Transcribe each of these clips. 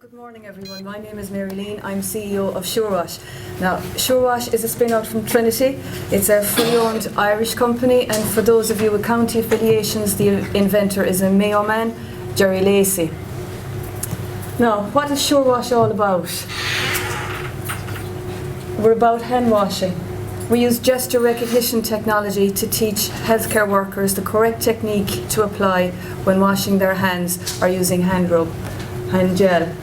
Good morning everyone, my name is Marilyn, I'm CEO of SureWash. Now SureWash is a spin-out from Trinity, it's a fully-owned Irish company, and for those of you with county affiliations, the inventor is a Mayo man, Jerry Lacey. Now, what is SureWash all about? We're about hand washing. We use gesture recognition technology to teach healthcare workers the correct technique to apply when washing their hands or using hand gel.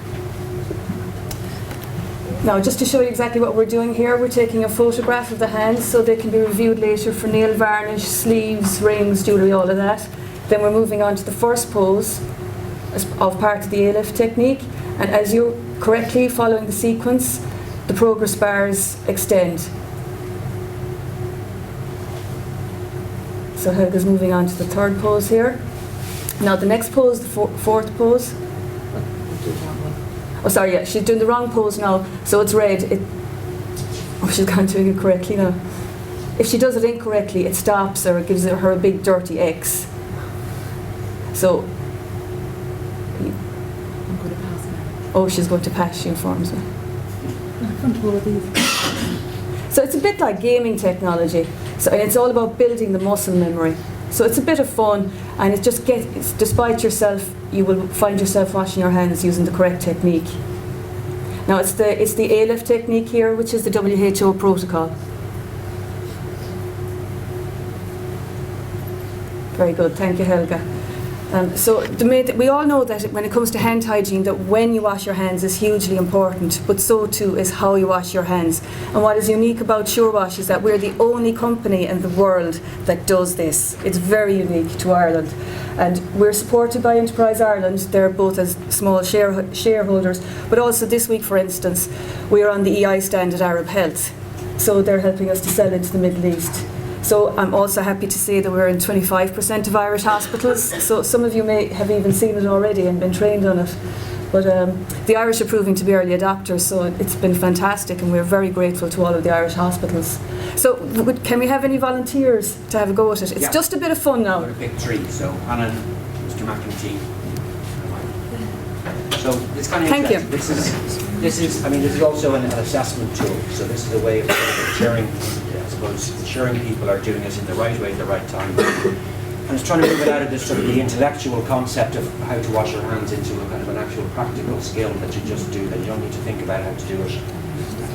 Now, just to show you exactly what we're doing here, we're taking a photograph of the hands so they can be reviewed later for nail varnish, sleeves, rings, jewellery, all of that. Then we're moving on to the first pose of part of the A-lift technique, and as you're correctly following the sequence, the progress bars extend. So Helga's moving on to the third pose here. Now the next pose, the fourth pose. Oh, sorry, yeah, she's doing the wrong pose now, so it's red. Oh, she's gone doing it correctly now. If she does it incorrectly, it stops her, it gives her a big dirty X. So, I'm going to pass now. oh, she's going to pass, she informs me. I can't all of these. So it's a bit like gaming technology. So it's all about building the muscle memory. So it's a bit of fun, and it just gets, despite yourself, you will find yourself washing your hands using the correct technique. Now it's the A-lift technique here, which is the WHO protocol. Very good, thank you, Helga. So we all know that when it comes to hand hygiene, that when you wash your hands is hugely important, but so too is how you wash your hands. And what is unique about SureWash is that we're the only company in the world that does this. It's very unique to Ireland. And we're supported by Enterprise Ireland. They're both as small shareholders, but also this week, for instance, we are on the EI stand at Arab Health. So they're helping us to sell into the Middle East. So I'm also happy to say that we're in 25% of Irish hospitals, so some of you may have even seen it already and been trained on it. But the Irish are proving to be early adopters, so it's been fantastic, and we're very grateful to all of the Irish hospitals. So can we have any volunteers to have a go at it? It's just a bit of fun now. I'm going to pick three, so Anna, Mr. McEntee. So it's kind of Thank you. This is also an assessment tool, so this is a way of sharing. Ensuring people are doing it in the right way at the right time. And it's trying to move it out of this sort of the intellectual concept of how to wash your hands into a kind of an actual practical skill that you just do, that you don't need to think about how to do it.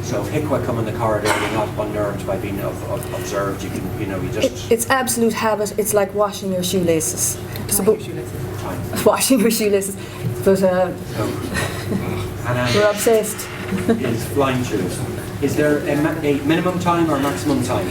So if Hikwa come in the corridor, you're not unnerved by being observed. You can, you just... It's absolute habit. It's like washing your shoelaces. Washing your shoelaces. But we're obsessed. Is flying shoes. Is there a minimum time or maximum time?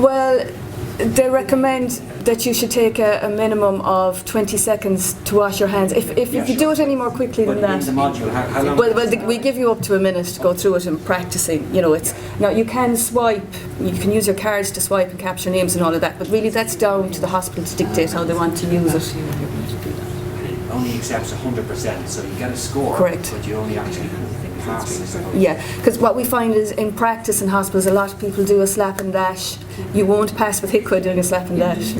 Well, they recommend that you should take a minimum of 20 seconds to wash your hands. If you do it any more quickly than that. In the module, how long? Well, we give you up to a minute to go through it and practicing. You know, now you can swipe. You can use your cards to swipe and capture names and all of that. But really, that's down to the hospital to dictate how they want to use it. It only accepts 100%, so you get a score. Correct. But you only actually pass. Yeah, because what we find is in practice in hospitals, a lot of people do a slap and dash. You won't pass with Hikwa doing a slap and dash.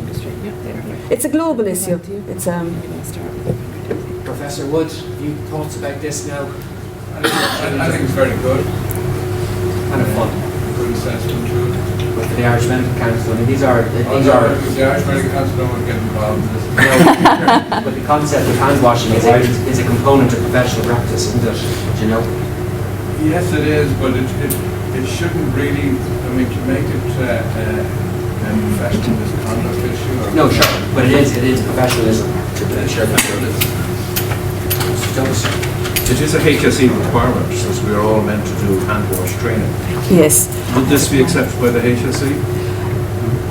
It's a global issue. It's Professor Wood, you thoughts about this now? I think it's very good. Kind of fun. Good assessment too. But for the Irish Medical Council, I mean, these are. The Irish Medical Council don't want to get involved in this. No, but the concept of hand washing is a component of professional practice, isn't it? Do you know? Yes, it is, but it shouldn't really. I mean, to make it a professional misconduct issue. Or No, sure, but it is professionalism. Sure, It is a HSE requirement, since we are all meant to do hand wash training. yes. Would this be accepted by the HSE?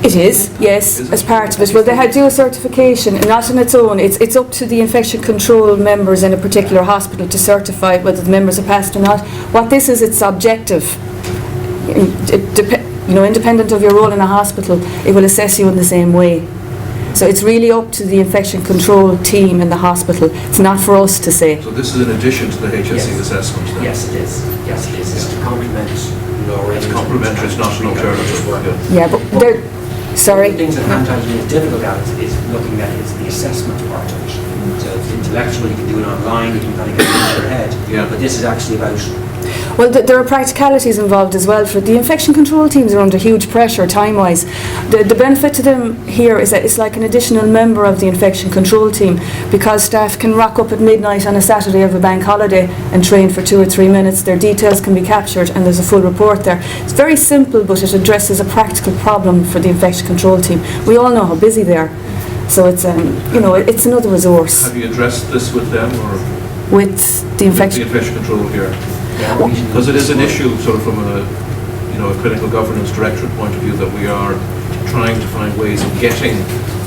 It is, yes, as part of it. Well, they do a certification, and not on its own. It's up to the infection control members in a particular hospital to certify whether the members are passed or not. What this is, it's objective. Independent of your role in a hospital, it will assess you in the same way. So it's really up to the infection control team in the hospital. It's not for us to say. So this is in addition to the HSE assessment then? Yes, it is. Yes, it is. It's to complement law. It's complementary, it's not an alternative. Yeah, but Sorry? One of the things that hand hygiene is difficult at is looking at is the assessment part of it. So it's intellectual, you can do it online, you can kind of get it into your head. Yeah. But this is actually about Well, there are practicalities involved as well. For the infection control teams are under huge pressure time-wise. The benefit to them here is that it's like an additional member of the infection control team, because staff can rock up at midnight on a Saturday of a bank holiday and train for 2 or 3 minutes. Their details can be captured and there's a full report there. It's very simple, but it addresses a practical problem for the infection control team. We all know how busy they are, so it's it's another resource Have you addressed this with them or with the infection. with the infection control here? Because it is an issue sort of from a clinical governance directorate point of view, that we are trying to find ways of getting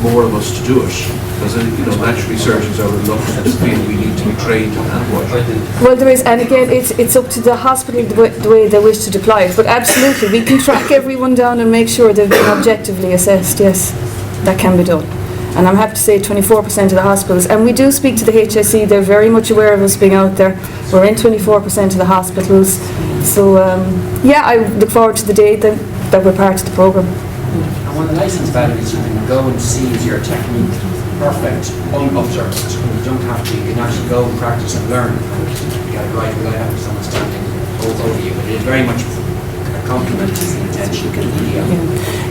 more of us to do it. Because naturally surgeons are reluctant to feel we need to be trained in hand washing. Well, there is, and again, it's up to the hospital the way they wish to deploy it. But absolutely, we can track everyone down and make sure they've been objectively assessed. Yes, that can be done. And I'm happy to say 24% of the hospitals, and we do speak to the HSE, they're very much aware of us being out there. We're in 24% of the hospitals. So, I look forward to the day that we're part of the programme. And one of the nice things about it is you can go and see is your technique perfect, unobserved. You don't have to, you can actually go and practice and learn and get it right without having someone standing over you. But it is very much a compliment to the attention.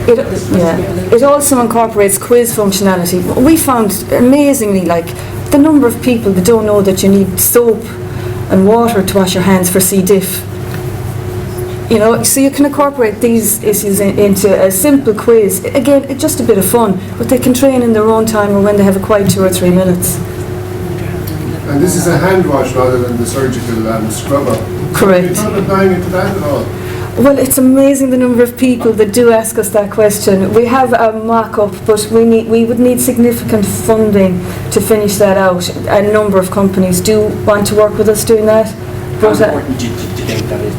It also incorporates quiz functionality. We found amazingly, the number of people that don't know that you need soap and water to wash your hands for C. diff. So you can incorporate these issues into a simple quiz. Again, it's just a bit of fun, but they can train in their own time or when they have a quiet 2 or 3 minutes. And this is a hand wash rather than the surgical scrubber. Correct. Have you thought of buying into that at all? Well, it's amazing the number of people that do ask us that question. We have a mock-up, but we would need significant funding to finish that out. A number of companies do want to work with us doing that. How But important do you think that is?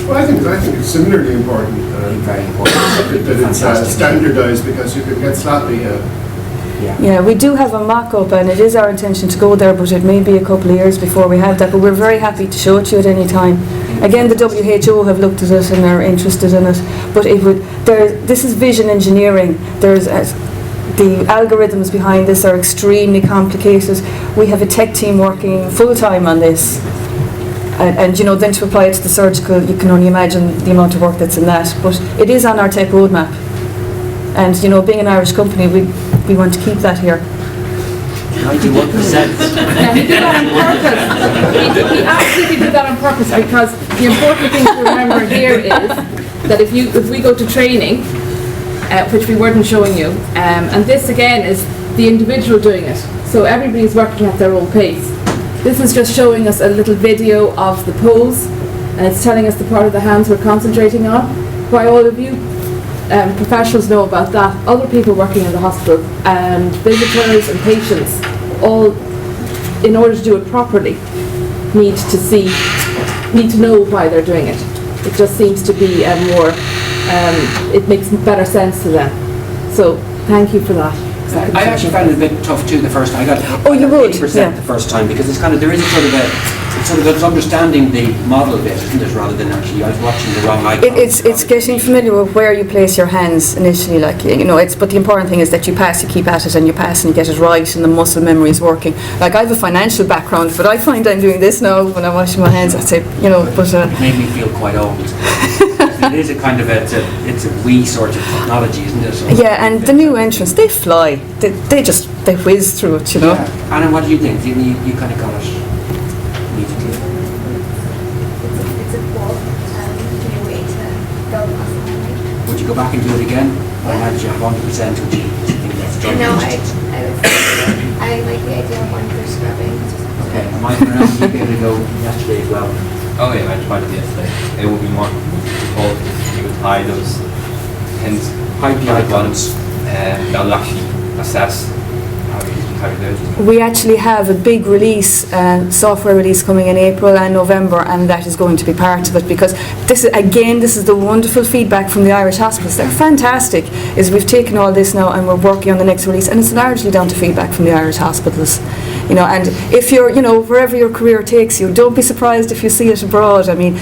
Well, I think it's similarly important Very important. that it's standardised, because you could get sloppy. yeah, we do have a mock-up, and it is our intention to go there, but it may be a couple of years before we have that. But we're very happy to show it to you at any time. Again, the WHO have looked at it and are interested in it. But this is vision engineering. The algorithms behind this are extremely complicated. We have a tech team working full-time on this. And then to apply it to the surgical, you can only imagine the amount of work that's in that. But it is on our tech roadmap. And being an Irish company, we want to keep that here. 91%. Yeah, he did that on purpose. He absolutely did that on purpose, because the important thing to remember here is that if we go to training, which we weren't showing you, and this again is the individual doing it, so everybody's working at their own pace. This is just showing us a little video of the pose, and it's telling us the part of the hands we're concentrating on. Why all of you professionals know about that, other people working in the hospital and visitors and patients, all, in order to do it properly, need to know why they're doing it. It just seems to be it makes better sense to them. So thank you for that. I actually found it a bit tough too the first time. I got 80% yeah. the first time, because it's there is it's understanding the model bit, isn't it, rather than actually I was watching the wrong icon. It's getting familiar with where you place your hands initially, but the important thing is that you pass, you keep at it, and you pass and you get it right, and the muscle memory is working. I have a financial background, but I find I'm doing this now when I'm washing my hands. I say, but It made me feel quite old. It is a kind of it's a wee sort of technology, isn't it? So yeah, and the new entrants, they fly. They whiz through it, Yeah. Anna, what do you think? You kind of got it immediately. It's a cool new way to build muscle memory. Would you go back and do it again? I imagine you have 100%. Would you think that's drug No, use? I like the idea of one for scrubbing. Okay, am I going to be able to go yesterday as well? Oh yeah, I tried it yesterday. It would be more difficult if you would hide those pins. Hide the icons. That will actually assess how you do it. we actually have a big release, software release coming in April and November, and that is going to be part of it, because this is the wonderful feedback from the Irish hospitals. They're fantastic. Is we've taken all this now and we're working on the next release, and it's largely down to feedback from the Irish hospitals. You know, and if you're, you know, wherever your career takes you, don't be surprised if you see it abroad. I mean,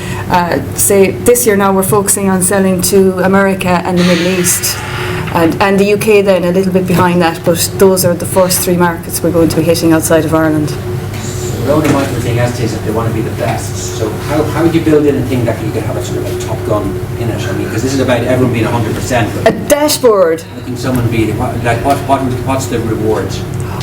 say this year now we're focusing on selling to America and the Middle East. And the UK then a little bit behind that, but those are the first 3 markets we're going to be hitting outside of Ireland. The only mindful thing as is that they want to be the best. So how would you build in a thing that you could have a sort of like Top Gun in it? I mean, because this is about everyone being 100%. But A dashboard. I think someone be what's the reward?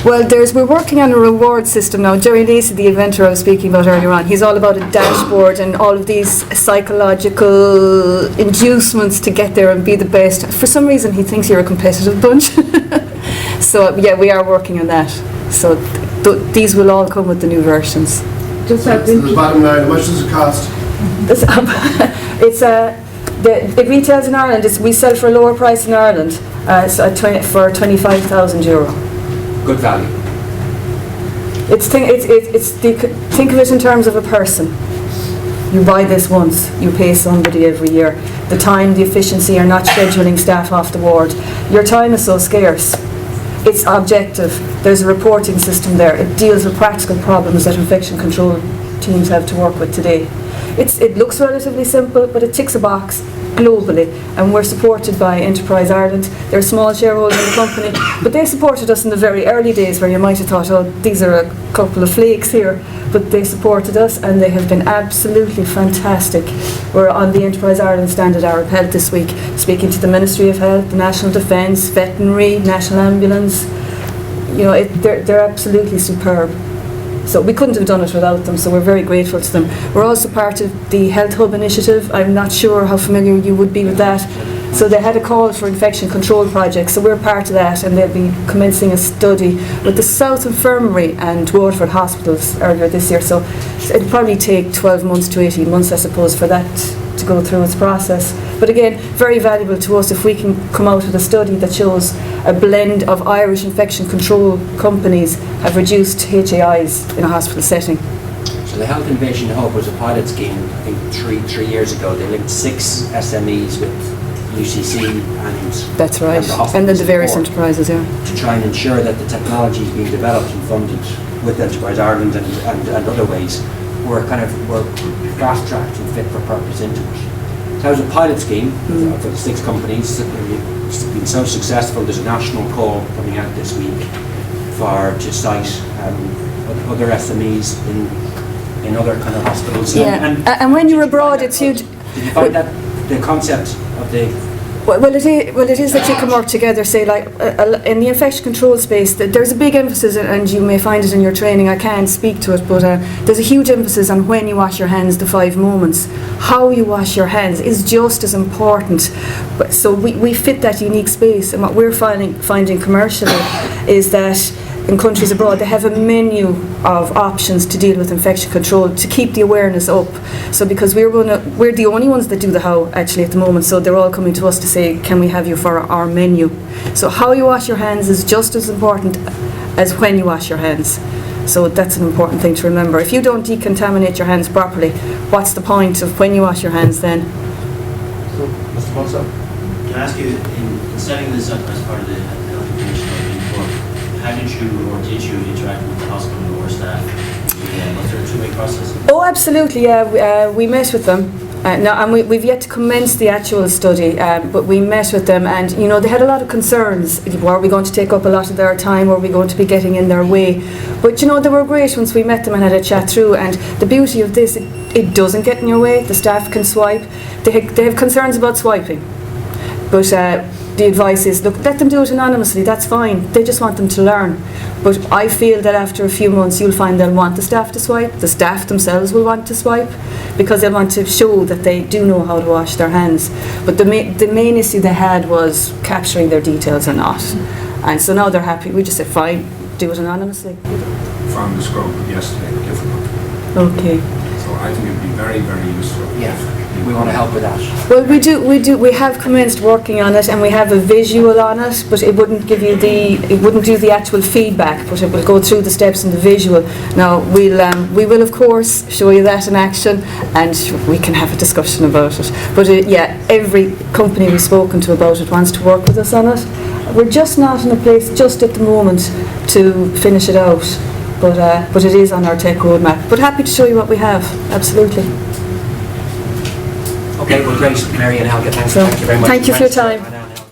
Well, we're working on a reward system now. Jerry Lacey, the inventor I was speaking about earlier on, he's all about a dashboard and all of these psychological inducements to get there and be the best. For some reason, he thinks you're a competitive bunch. So, yeah, we are working on that. So these will all come with the new versions. Just So the bottom line, how much does it cost? It retails in Ireland. We sell for a lower price in Ireland, for €25,000. Good value. Think of it in terms of a person. You buy this once, you pay somebody every year. The time, the efficiency, are not scheduling staff off the ward. Your time is so scarce. It's objective. There's a reporting system there. It deals with practical problems that infection control teams have to work with today. It looks relatively simple, but it ticks a box globally, and we're supported by Enterprise Ireland. They're a small shareholder in the company, but they supported us in the very early days where you might have thought, oh, these are a couple of flakes here, but they supported us and they have been absolutely fantastic. We're on the Enterprise Ireland stand at Arab Health this week, speaking to the Ministry of Health, the National Defence, Veterinary, National Ambulance. You know, they're absolutely superb. So we couldn't have done it without them, so we're very grateful to them. We're also part of the Health Hub initiative. I'm not sure how familiar you would be with that. So they had a call for infection control projects, so we're part of that, and they'll be commencing a study with the South Infirmary and Waterford Hospitals earlier this year. So it'll probably take 12 months to 18 months, I suppose, for that to go through its process. But again, very valuable to us if we can come out with a study that shows a blend of Irish infection control companies have reduced HAIs in a hospital setting. So the Health Innovation Hub was a pilot scheme, I think 3 years ago. They linked 6 SMEs with UCC and That's right, and then the various enterprises, yeah. To try and ensure that the technology is being developed and funded with Enterprise Ireland and other ways were fast-tracked and fit for purpose into it. So that was a pilot scheme for the 6 companies. It's been so successful, there's a national call coming out this week to cite other SMEs in other kind of hospitals. Yeah, and when you're abroad, it's huge. Did you find that the concept of the... Well, it is that you can work together, say, like, in the infection control space, there's a big emphasis, and you may find it in your training, I can't speak to it, but there's a huge emphasis on when you wash your hands, the 5 moments. How you wash your hands is just as important. So we fit that unique space, and what we're finding commercially is that in countries abroad, they have a menu of options to deal with infection control to keep the awareness up. So because we're the only ones that do the how actually at the moment, so they're all coming to us to say, can we have you for our menu? So how you wash your hands is just as important as when you wash your hands. So that's an important thing to remember. If you don't decontaminate your hands properly, what's the point of when you wash your hands then? So, Mr. Monso? Can I ask you, in setting this up as part of the health information report, how did you interact with the hospital or staff? Was there a two-way process? Oh, absolutely, yeah. We met with them. And we've yet to commence the actual study, but we met with them, and they had a lot of concerns. Were we going to take up a lot of their time? Were we going to be getting in their way? But they were great once we met them and had a chat through. And the beauty of this, it doesn't get in your way. The staff can swipe. They have concerns about swiping, but the advice is, look, let them do it anonymously, that's fine. They just want them to learn. But I feel that after a few months, you'll find they'll want the staff to swipe. The staff themselves will want to swipe because they'll want to show that they do know how to wash their hands. But the main issue they had was capturing their details or not. And so now they're happy. We just said, fine, do it anonymously. From the scrub yesterday, different. Okay. So I think it would be very, very useful. Yeah. We want to help with that. Well, we have commenced working on it, and we have a visual on it, but it wouldn't do the actual feedback, but it will go through the steps in the visual. Now we will of course show you that in action, and we can have a discussion about it. But every company we've spoken to about it wants to work with us on it. We're just not in a place just at the moment to finish it out. but it is on our tech roadmap. But happy to show you what we have, absolutely. Okay, well, great, Mary and Helga, thank So, you very much. thank you for your time.